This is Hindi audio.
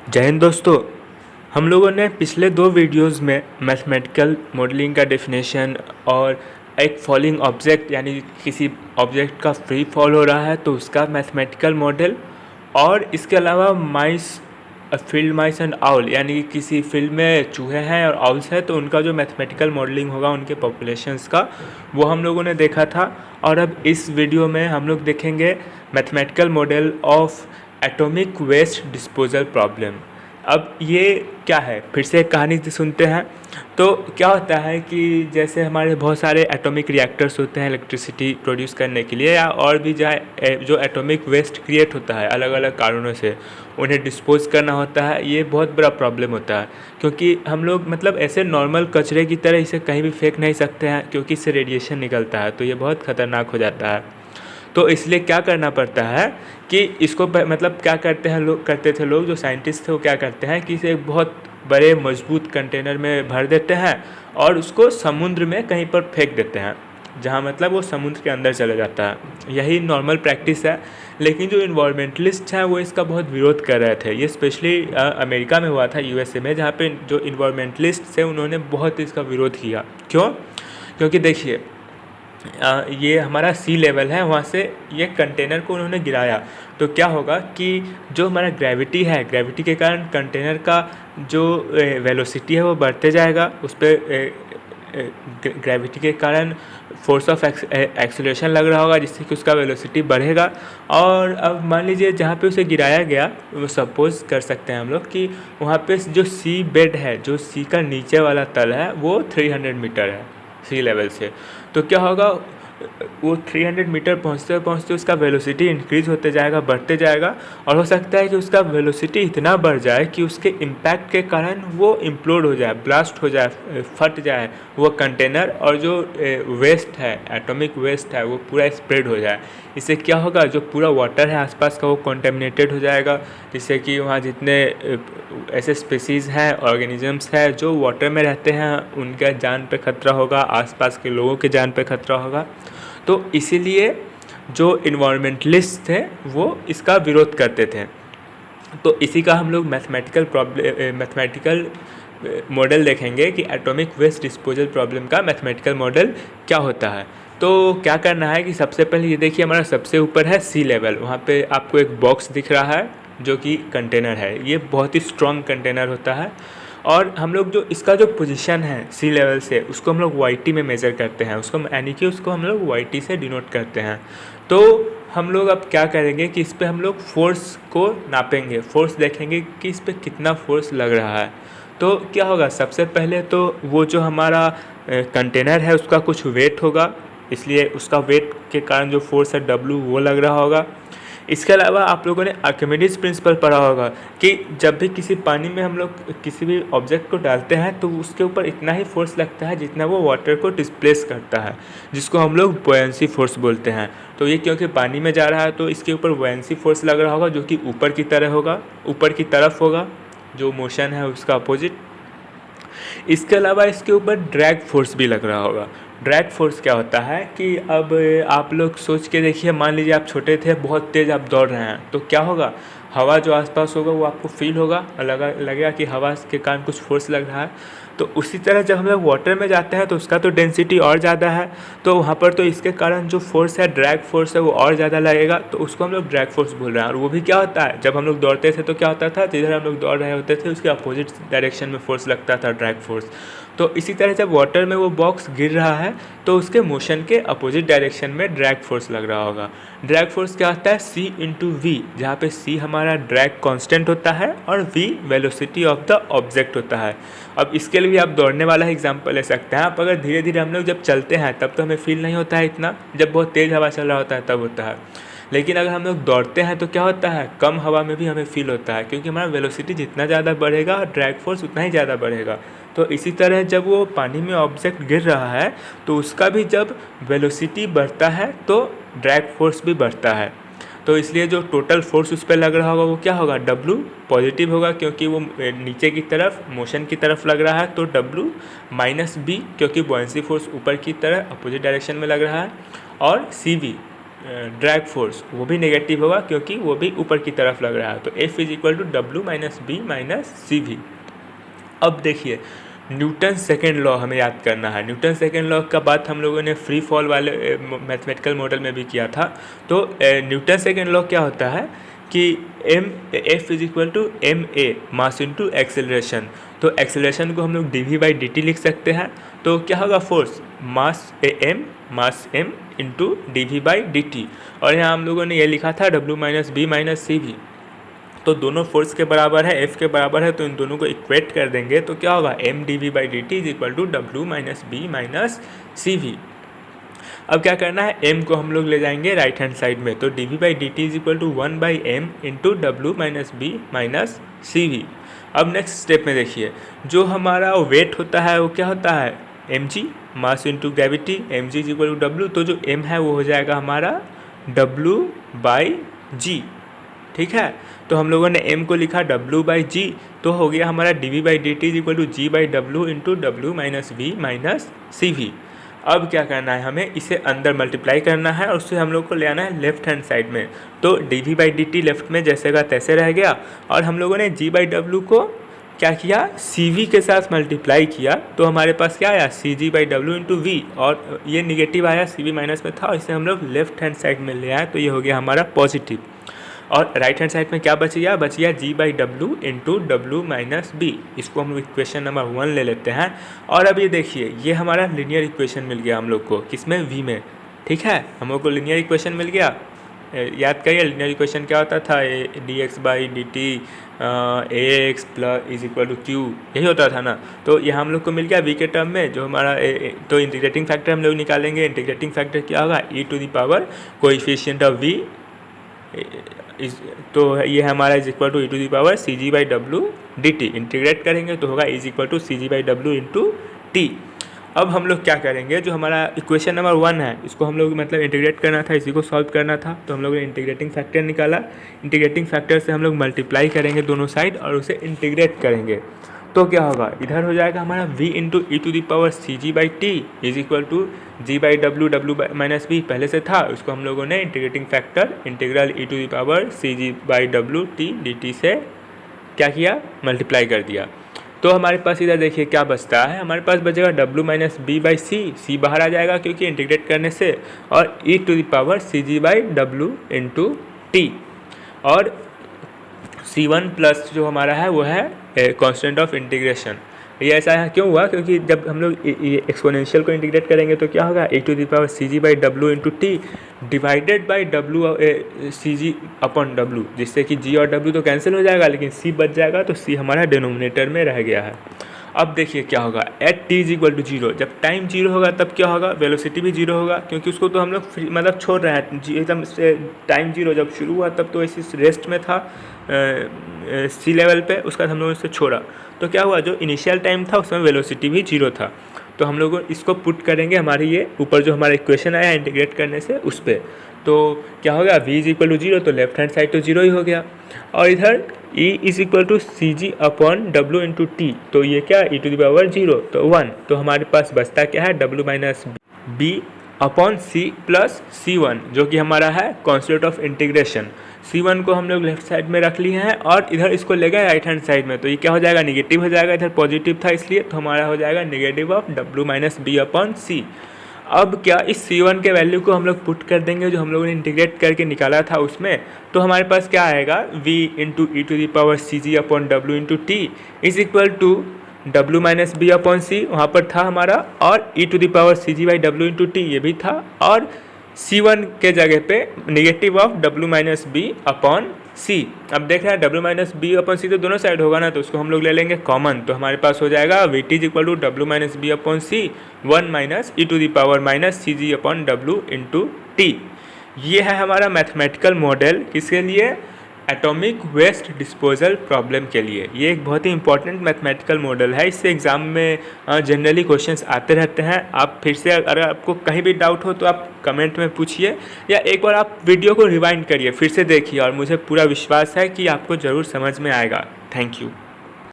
जय हिंद दोस्तों। हम लोगों ने पिछले दो वीडियोस में मैथमेटिकल मॉडलिंग का डेफिनेशन और एक फॉलिंग ऑब्जेक्ट यानी किसी ऑब्जेक्ट का फ्री फॉल हो रहा है तो उसका मैथमेटिकल मॉडल, और इसके अलावा माइस फील्ड माइस एंड आउल यानी कि किसी फील्ड में चूहे हैं और आउल्स हैं तो उनका जो मैथमेटिकल मॉडलिंग होगा उनके पॉपुलेशंस का, वो हम लोगों ने देखा था। और अब इस वीडियो में हम लोग देखेंगे mathematical model of atomic waste disposal problem. अब ये क्या है, फिर से एक कहानी से सुनते हैं। तो क्या होता है कि जैसे हमारे बहुत सारे एटॉमिक रिएक्टर्स होते हैं इलेक्ट्रिसिटी प्रोड्यूस करने के लिए, या और भी जो एटॉमिक वेस्ट क्रिएट होता है अलग अलग कारणों से, उन्हें डिस्पोज करना होता है। ये बहुत बड़ा प्रॉब्लम होता है क्योंकि हम लोग मतलब ऐसे नॉर्मल कचरे की तरह इसे कहीं भी फेंक नहीं सकते हैं क्योंकि इससे रेडिएशन निकलता है, तो ये बहुत ख़तरनाक हो जाता है। तो इसलिए क्या करना पड़ता है कि इसको मतलब क्या करते थे लोग, जो साइंटिस्ट थे वो क्या करते हैं कि इसे एक बहुत बड़े मजबूत कंटेनर में भर देते हैं और उसको समुद्र में कहीं पर फेंक देते हैं, जहाँ मतलब वो समुद्र के अंदर चले जाता है। यही नॉर्मल प्रैक्टिस है, लेकिन जो इन्वायरमेंटलिस्ट हैं वो इसका बहुत विरोध कर रहे थे। ये स्पेशली अमेरिका में हुआ था, यूएसए में, जहाँ पे जो इन्वायरमेंटलिस्ट थे उन्होंने बहुत इसका विरोध किया। क्यों? क्योंकि देखिए ये हमारा सी लेवल है, वहाँ से ये कंटेनर को उन्होंने गिराया तो क्या होगा कि जो हमारा ग्रेविटी है, ग्रेविटी के कारण कंटेनर का जो वेलोसिटी है वो बढ़ते जाएगा। उस पर ग्रेविटी के कारण फोर्स ऑफ एक्सेलरेशन लग रहा होगा जिससे कि उसका वेलोसिटी बढ़ेगा। और अब मान लीजिए जहाँ पे उसे गिराया गया, वो सपोज कर सकते हैं हम लोग कि वहाँ पे जो सी बेड है, जो सी का नीचे वाला तल है, वो 300 मीटर है सी लेवल से। तो क्या होगा, वो 300 मीटर पहुँचते पहुँचते उसका वेलोसिटी इंक्रीज़ होते जाएगा, बढ़ते जाएगा, और हो सकता है कि उसका वेलोसिटी इतना बढ़ जाए कि उसके इम्पैक्ट के कारण वो इम्प्लोड हो जाए, ब्लास्ट हो जाए, फट जाए वो कंटेनर, और जो वेस्ट है, एटॉमिक वेस्ट है, वो पूरा स्प्रेड हो जाए। इससे क्या होगा, जो पूरा वाटर है आसपास का वो कॉन्टेमिनेटेड हो जाएगा, जिससे कि वहाँ जितने ऐसे स्पीसीज़ हैं, ऑर्गेनिजम्स हैं जो वाटर में रहते हैं, उनका जान पे खतरा होगा, आसपास के लोगों के जान पे खतरा होगा। तो इसीलिए जो इन्वायरमेंटलिस्ट थे वो इसका विरोध करते थे। तो इसी का हम लोग मैथमेटिकल मॉडल देखेंगे कि एटॉमिक वेस्ट डिस्पोजल प्रॉब्लम का मैथमेटिकल मॉडल क्या होता है। तो क्या करना है कि सबसे पहले ये देखिए, हमारा सबसे ऊपर है सी लेवल, वहाँ पे आपको एक बॉक्स दिख रहा है जो कि कंटेनर है। ये बहुत ही स्ट्रॉन्ग कंटेनर होता है, और हम लोग जो इसका जो पोजीशन है सी लेवल से, उसको हम लोग वाई में मेज़र करते हैं, उसको यानी कि उसको हम लोग वाई से डिनोट करते हैं। तो हम लोग अब क्या करेंगे कि इस पर हम लोग फोर्स को नापेंगे, फोर्स देखेंगे कि इस पर कितना फोर्स लग रहा है। तो क्या होगा, सबसे पहले तो वो जो हमारा कंटेनर है उसका कुछ वेट होगा, इसलिए उसका वेट के कारण जो फोर्स है W वो लग रहा होगा। इसके अलावा आप लोगों ने आर्किमिडीज प्रिंसिपल पढ़ा होगा कि जब भी किसी पानी में हम लोग किसी भी ऑब्जेक्ट को डालते हैं तो उसके ऊपर इतना ही फोर्स लगता है जितना वो वाटर को डिस्प्लेस करता है, जिसको हम लोग बुयांसी फोर्स बोलते हैं। तो ये क्योंकि पानी में जा रहा है तो इसके ऊपर बुयांसी फोर्स लग रहा होगा जो कि ऊपर की तरह होगा, ऊपर की तरफ होगा, जो मोशन है उसका अपोजिट। इसके अलावा इसके ऊपर ड्रैग फोर्स भी लग रहा होगा। ड्रैग फोर्स क्या होता है कि अब आप लोग सोच के देखिए, मान लीजिए आप छोटे थे, बहुत तेज़ आप दौड़ रहे हैं, तो क्या होगा, हवा जो आसपास होगा वो आपको फील होगा, लगेगा कि हवा के कारण कुछ फोर्स लग रहा है। तो उसी तरह जब हम लोग वाटर में जाते हैं तो उसका तो डेंसिटी और ज़्यादा है, तो वहाँ पर तो इसके कारण जो फोर्स है, ड्रैग फोर्स है, वो और ज़्यादा लगेगा, तो उसको हम लोग ड्रैग फोर्स बोल रहे हैं। और वो भी क्या होता है, जब हम लोग दौड़ते थे तो क्या होता था, जिधर हम लोग दौड़ रहे होते थे उसके अपोजिट डायरेक्शन में फोर्स लगता था, ड्रैग फोर्स। तो इसी तरह जब वाटर में वो बॉक्स गिर रहा है तो उसके मोशन के अपोजिट डायरेक्शन में ड्रैग फोर्स लग रहा होगा। ड्रैग फोर्स क्या होता है, C इंटू वी, जहाँ पे C हमारा ड्रैग कांस्टेंट होता है और V velocity of the object होता है। अब इसके लिए भी आप दौड़ने वाला एग्जांपल ले सकते हैं। आप अगर धीरे धीरे हम लोग जब चलते हैं तब तो हमें फील नहीं होता है इतना, जब बहुत तेज़ हवा चल रहा होता है तब होता है। लेकिन अगर हम लोग दौड़ते हैं तो क्या होता है, कम हवा में भी हमें फील होता है, क्योंकि हमारा वेलोसिटी जितना ज़्यादा बढ़ेगा ड्रैग फोर्स उतना ही ज़्यादा बढ़ेगा। तो इसी तरह जब वो पानी में ऑब्जेक्ट गिर रहा है तो उसका भी जब वेलोसिटी बढ़ता है तो ड्रैग फोर्स भी बढ़ता है। तो इसलिए जो टोटल फोर्स उस पर लग रहा होगा वो क्या होगा, W पॉजिटिव होगा, क्योंकि वो नीचे की तरफ मोशन की तरफ लग रहा है, तो W माइनस B क्योंकि बुयांसी फोर्स ऊपर की तरह अपोजिट डायरेक्शन में लग रहा है, और CV ड्रैग फोर्स वो भी नेगेटिव होगा क्योंकि वो भी ऊपर की तरफ लग रहा है। तो F is equal to W minus B minus C V. अब देखिए न्यूटन सेकेंड लॉ हमें याद करना है। न्यूटन सेकेंड लॉ का बात हम लोगों ने फ्री फॉल वाले मैथमेटिकल मॉडल में भी किया था। तो न्यूटन सेकेंड लॉ क्या होता है कि F is equal to M A mass into acceleration. तो एक्सेलरेशन को हम लोग D V by D T लिख सकते हैं। तो क्या होगा force mass M into D V by D T, और यहाँ हम लोगों ने ये लिखा था W minus B minus C V. तो दोनों फोर्स के बराबर है, F के बराबर है, तो इन दोनों को इक्वेट कर देंगे तो क्या होगा M D V by D T is equal to W minus B minus C V. अब क्या करना है, m को हम लोग ले जाएंगे राइट हैंड साइड में। तो D V by D T is equal to 1/m into W minus B minus C V. अब नेक्स्ट स्टेप में देखिए जो हमारा वेट होता है वो क्या होता है mg, mass into gravity, mg is equal to W. तो जो m है वो हो जाएगा हमारा w बाई जी, ठीक है। तो हम लोगों ने m को लिखा w बाई जी, तो हो गया हमारा D V by D T is equal to G by W into W minus V minus C V. अब क्या करना है, हमें इसे अंदर मल्टीप्लाई करना है और उससे हम लोग को ले आना है लेफ्ट हैंड साइड में। तो D V by D T left में जैसे का तैसे रह गया, और हम लोगों ने जी बाई डब्ल्यू को क्या किया, सी वी के साथ मल्टीप्लाई किया। तो हमारे पास क्या आया, सी G by W into we, और ये निगेटिव आया, सी वी माइनस में था, और इसे हम लोग लेफ्ट हैंड साइड में ले आए, तो ये हो गया हमारा पॉजिटिव। और राइट हैंड साइड में क्या बच गया G by W into W minus B. इसको हम लोग इक्वेशन नंबर 1 ले लेते हैं। और अब ये देखिए ये हमारा लीनियर इक्वेशन मिल गया हम लोग को, किसमें, वी में, ठीक है। हम लोग को लीनियर इक्वेशन मिल गया। याद करिए लीनियर इक्वेशन क्या होता था, D X by D T A X plus is equal to Q, यही होता था ना। तो ये हम लोग को मिल गया वी के टर्म में जो हमारा तो इंटीग्रेटिंग फैक्टर हम लोग निकालेंगे। इंटीग्रेटिंग फैक्टर क्या होगा, E to the power coefficient of V, तो ये हमारा is equal to E to the power C G by W D T. Integrate करेंगे तो होगा is equal to C G by W into T. अब हम लोग क्या करेंगे, जो हमारा इक्वेशन नंबर 1 है इसको हम लोग मतलब इंटीग्रेट करना था, इसी को सॉल्व करना था। तो हम लोग ने इंटीग्रेटिंग फैक्टर निकाला। इंटीग्रेटिंग फैक्टर से हम लोग मल्टीप्लाई करेंगे दोनों साइड और उसे इंटीग्रेट करेंगे। तो क्या होगा, इधर हो जाएगा हमारा v into E to the power C G by T is equal to G by W, W minus B पहले से था, उसको हम लोगों ने integrating factor integral E to the power C G by W T D T से क्या किया, मल्टीप्लाई कर दिया। तो हमारे पास इधर देखिए क्या बचता है, हमारे पास बचेगा W minus B by C बाहर आ जाएगा क्योंकि इंटीग्रेट करने से, और E to the power C G by W into T. और C1 प्लस जो हमारा है वो है कांस्टेंट ऑफ इंटीग्रेशन। ये ऐसा है क्यों हुआ, क्योंकि जब हम लोग एक्सपोनेंशियल को इंटीग्रेट करेंगे तो क्या होगा, E to the power C G by W into T divided by W C G upon W, जिससे कि जी और डब्ल्यू तो कैंसिल हो जाएगा लेकिन सी बच जाएगा, तो सी हमारा डिनोमिनेटर में रह गया है। अब देखिए क्या होगा, at T is equal to zero, जब टाइम जीरो होगा तब क्या होगा, वेलोसिटी भी जीरो होगा, क्योंकि उसको तो हम लोग मतलब छोड़ रहे हैं एकदम से। टाइम जीरो जब शुरू हुआ तब तो ऐसी रेस्ट में था सी लेवल पे, उसका हम लोगों ने छोड़ा, तो क्या हुआ, जो इनिशियल टाइम था उसमें वेलोसिटी भी जीरो था। तो हम लोग इसको पुट करेंगे हमारी ये ऊपर जो हमारा इक्वेशन आया इंटीग्रेट करने से उस पर, तो क्या होगा, v is equal to zero, तो लेफ्ट हैंड साइड तो जीरो ही हो गया। और इधर e is equal to C G upon W into T, तो ये क्या, E to the power zero, तो 1। तो हमारे पास बचता क्या है, W minus B upon C plus C1, जो कि हमारा है कॉन्स्टेंट ऑफ इंटीग्रेशन। C1 को हम लोग लेफ्ट साइड में रख लिए हैं और इधर इसको ले गए राइट हैंड साइड में, तो ये क्या हो जाएगा, निगेटिव हो जाएगा, इधर पॉजिटिव था इसलिए, तो हमारा हो जाएगा negative of W minus B upon C. अब क्या, इस C1 के वैल्यू को हम लोग पुट कर देंगे जो हम लोगों ने इंटीग्रेट करके निकाला था उसमें, तो हमारे पास क्या आएगा, v into E to the power C G upon W into T is equal to W minus B upon C, वहाँ पर था हमारा, और E to the power C G by W into T ये भी था, और C1 के जगह पे negative of W minus B upon C. अब देख रहे हैं W minus B upon C तो दोनों साइड होगा ना, तो उसको हम लोग ले लेंगे कॉमन, तो हमारे पास हो जाएगा V T is equal to W minus B upon C 1 minus E to the power minus C G upon W into T. ये है हमारा मैथमेटिकल मॉडल, किसके लिए, एटॉमिक वेस्ट डिस्पोजल प्रॉब्लम के लिए। ये एक बहुत ही इंपॉर्टेंट मैथमेटिकल मॉडल है, इससे एग्जाम में जनरली क्वेश्चंस आते रहते हैं। आप फिर से अगर आपको कहीं भी डाउट हो तो आप कमेंट में पूछिए, या एक बार आप वीडियो को रिवाइंड करिए, फिर से देखिए, और मुझे पूरा विश्वास है कि आपको ज़रूर समझ में आएगा। Thank you.